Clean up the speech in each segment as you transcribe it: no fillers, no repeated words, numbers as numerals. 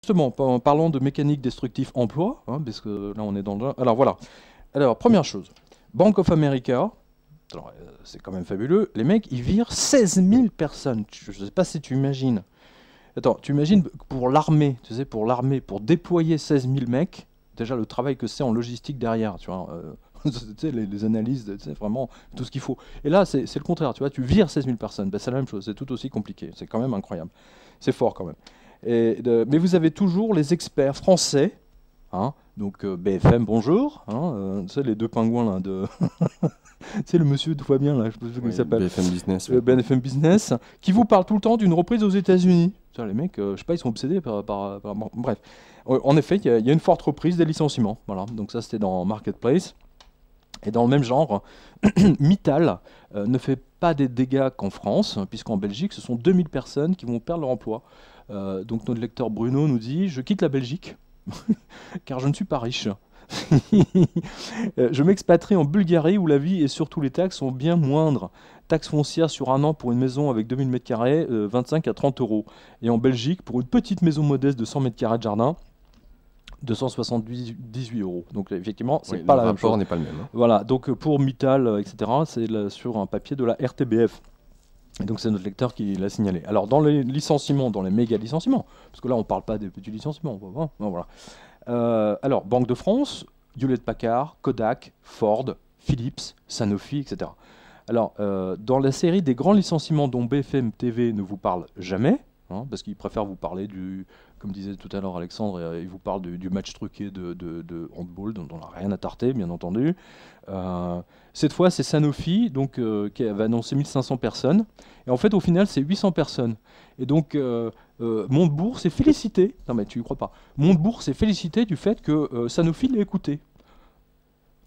Justement, en parlant de mécanique destructif emploi, hein, parce que là on est dans le... Alors voilà. Alors, première chose, Bank of America, alors, c'est quand même fabuleux, les mecs, ils virent 16 000 personnes. Je ne sais pas si tu imagines. Attends, tu imagines pour l'armée, tu sais, pour l'armée, pour déployer 16 000 mecs, déjà le travail que c'est en logistique derrière, tu vois, tu sais, les analyses, tu sais, vraiment tout ce qu'il faut. Et là, c'est le contraire, tu vois, tu vires 16 000 personnes, ben, c'est la même chose, c'est tout aussi compliqué, c'est quand même incroyable. C'est fort quand même. Mais vous avez toujours les experts français, hein, donc BFM, bonjour, hein, tu sais, les deux pingouins là, c'est le monsieur tout va bien là, je sais pas comment il Oui, s'appelle. BFM Business, oui. BFM Business, qui vous parle tout le temps d'une reprise aux États-Unis. Les mecs, je sais pas, ils sont obsédés bon, bref. En effet, il y a une forte reprise des licenciements. Voilà. Donc ça, c'était dans Marketplace. Et dans le même genre, Mittal ne fait pas des dégâts qu'en France, puisqu'en Belgique, ce sont 2000 personnes qui vont perdre leur emploi. Donc notre lecteur Bruno nous dit: je quitte la Belgique, car je ne suis pas riche. Je m'expatrie en Bulgarie où la vie et surtout les taxes sont bien moindres. Taxe foncière sur un an pour une maison avec 2000 m², 25 à 30 euros. Et en Belgique, pour une petite maison modeste de 100 m² de jardin, 278 euros. Donc effectivement, c'est Oui, pas le la même rapport chose. n'est pas le même, hein. Voilà, donc pour Mittal, etc., c'est sur un papier de la RTBF. Et donc c'est notre lecteur qui l'a signalé. Alors dans les licenciements, dans les méga licenciements, parce que là on ne parle pas des petits licenciements, voilà. Alors, Banque de France, Hewlett-Packard, Kodak, Ford, Philips, Sanofi, etc. Alors, dans la série des grands licenciements dont BFM TV ne vous parle jamais, hein, parce qu'il préfère vous parler du, comme disait tout à l'heure Alexandre, il vous parle du match truqué de handball, dont on n'a rien à tarter, bien entendu. Cette fois, c'est Sanofi, donc, qui avait annoncé 1500 personnes. Et en fait, au final, c'est 800 personnes. Et donc, Montebourg s'est félicité, non mais tu y crois pas, Montebourg s'est félicité du fait que Sanofi l'ait écouté.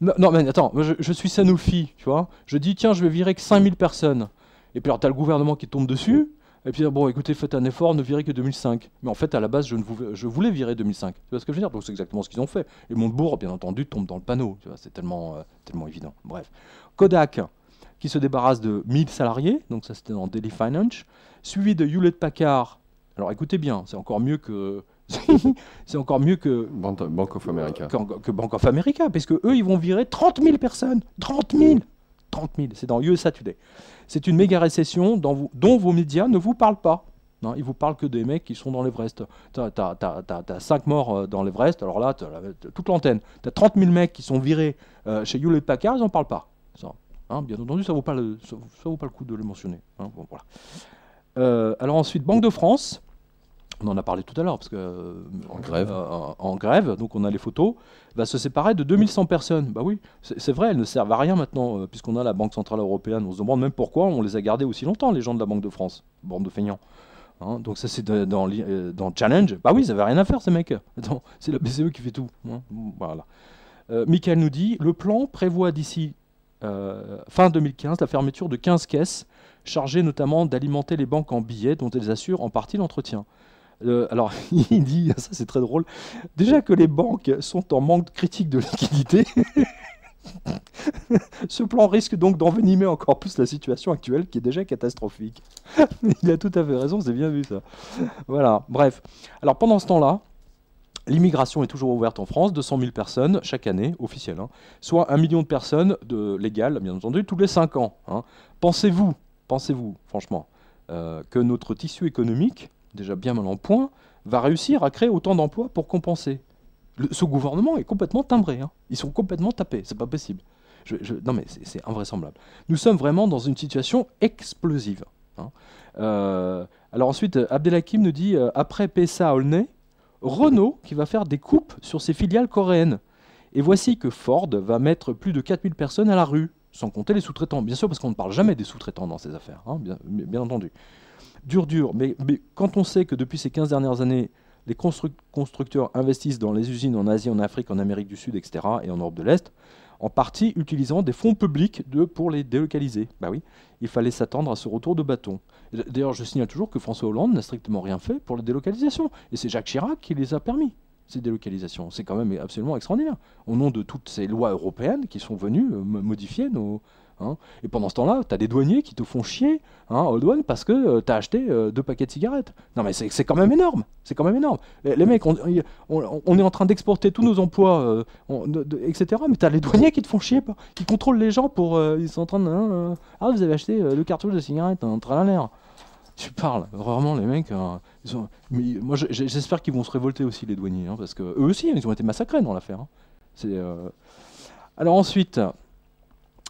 Non, non, mais attends, moi, je suis Sanofi, tu vois. Je dis, tiens, je vais virer que 5000 personnes. Et puis alors, t'as le gouvernement qui tombe dessus. Et puis, bon, écoutez, faites un effort, ne virez que 2005. Mais en fait, à la base, je voulais virer 2005. Tu vois ce que je veux dire? Donc, c'est exactement ce qu'ils ont fait. Et Montebourg, bien entendu, tombe dans le panneau. Tu vois, c'est tellement évident. Bref. Kodak, qui se débarrasse de 1000 salariés. Donc, ça, c'était dans Daily Finance. Suivi de Hewlett-Packard. Alors, écoutez bien, c'est encore mieux que c'est encore mieux Bank of America. que Bank of America, parce que eux, ils vont virer 30 000 personnes. 30 000 30 000, c'est dans USA Today. C'est une méga récession dont vos médias ne vous parlent pas. Non, ils vous parlent que des mecs qui sont dans l'Everest. T'as 5 morts dans l'Everest, alors là, toute l'antenne. T'as 30 000 mecs qui sont virés chez Hewlett Packard, ils n'en parlent pas. Ça, hein, bien entendu, ça vaut pas ça vaut pas le coup de le mentionner. Hein, bon, voilà. Alors ensuite, Banque de France. On en a parlé tout à l'heure, parce que en grève, donc on a les photos, va se séparer de 2100 personnes. Bah oui, c'est vrai, elles ne servent à rien maintenant, puisqu'on a la Banque Centrale Européenne. On se demande même pourquoi on les a gardés aussi longtemps, les gens de la Banque de France. Bande de feignants. Hein, donc ça, c'est dans Challenge. Bah oui, ils n'avaient rien à faire, ces mecs. C'est la BCE qui fait tout. Hein. Voilà. Michael nous dit, le plan prévoit d'ici fin 2015 la fermeture de 15 caisses, chargées notamment d'alimenter les banques en billets dont elles assurent en partie l'entretien. Alors, il dit, ça c'est très drôle, déjà que les banques sont en manque critique de liquidité, ce plan risque donc d'envenimer encore plus la situation actuelle qui est déjà catastrophique. Il a tout à fait raison, c'est bien vu ça. Voilà, bref. Alors pendant ce temps-là, l'immigration est toujours ouverte en France, 200 000 personnes chaque année, officielle, hein, soit 1 million de personnes légales, bien entendu, tous les 5 ans. Hein. Pensez-vous, franchement, que notre tissu économique, déjà bien mal en point, va réussir à créer autant d'emplois pour compenser? Ce gouvernement est complètement timbré. Hein. Ils sont complètement tapés. C'est pas possible. Non, mais c'est invraisemblable. Nous sommes vraiment dans une situation explosive. Hein. Alors ensuite, Abdelhakim nous dit, après PSA Aulnay, Renault qui va faire des coupes sur ses filiales coréennes. Et voici que Ford va mettre plus de 4000 personnes à la rue, sans compter les sous-traitants. Bien sûr, parce qu'on ne parle jamais des sous-traitants dans ces affaires, hein, bien entendu. Dur, mais quand on sait que depuis ces 15 dernières années, les constructeurs investissent dans les usines en Asie, en Afrique, en Amérique du Sud, etc., et en Europe de l'Est, en partie utilisant des fonds publics pour les délocaliser. Bah oui, il fallait s'attendre à ce retour de bâton. D'ailleurs, je signale toujours que François Hollande n'a strictement rien fait pour les délocalisations. Et c'est Jacques Chirac qui les a permis, ces délocalisations. C'est quand même absolument extraordinaire. Au nom de toutes ces lois européennes qui sont venues modifier hein. Et pendant ce temps-là, tu as des douaniers qui te font chier, hein, aux douanes parce que tu as acheté 2 paquets de cigarettes. Non mais c'est quand même énorme. C'est quand même énorme. Les mecs, on est en train d'exporter tous nos emplois, etc. Mais tu as les douaniers qui te font chier, qui contrôlent les gens pour... ils sont en train de... ah, vous avez acheté 2 cartouches de cigarettes, un train à l'air. Tu parles, vraiment les mecs, mais moi j'espère qu'ils vont se révolter aussi les douaniers, hein, parce que eux aussi ils ont été massacrés dans l'affaire. Hein. Alors ensuite,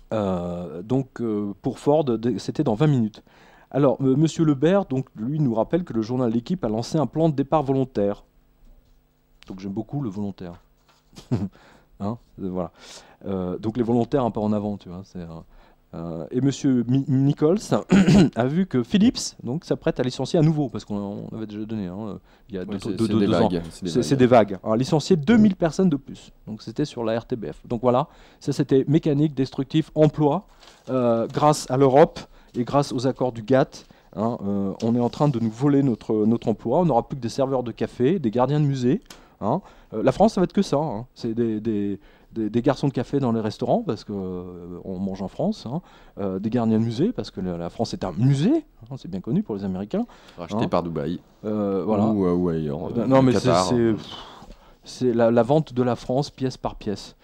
pour Ford, c'était dans 20 minutes. Alors Monsieur Lebert, donc lui nous rappelle que le journal L'Équipe a lancé un plan de départ volontaire. Donc j'aime beaucoup le volontaire. Hein, voilà. Donc les volontaires un peu en avant, tu vois. Et Monsieur Nichols a vu que Philips s'apprête à licencier à nouveau, parce qu'on avait déjà donné, hein, il y a 2 ans. C'est des vagues. Alors, licencier 2000 personnes de plus. Donc c'était sur la RTBF. Donc voilà, ça c'était mécanique, destructif, emploi. Grâce à l'Europe et grâce aux accords du GATT, hein, on est en train de nous voler notre emploi. On n'aura plus que des serveurs de café, des gardiens de musée. Hein. La France, ça va être que ça. Hein. C'est des garçons de café dans les restaurants parce qu'on mange en France, hein, des gardiens de musée parce que la France est un musée, hein, c'est bien connu pour les Américains. Racheté par Dubaï voilà. ou ailleurs. Non mais c'est la vente de la France pièce par pièce.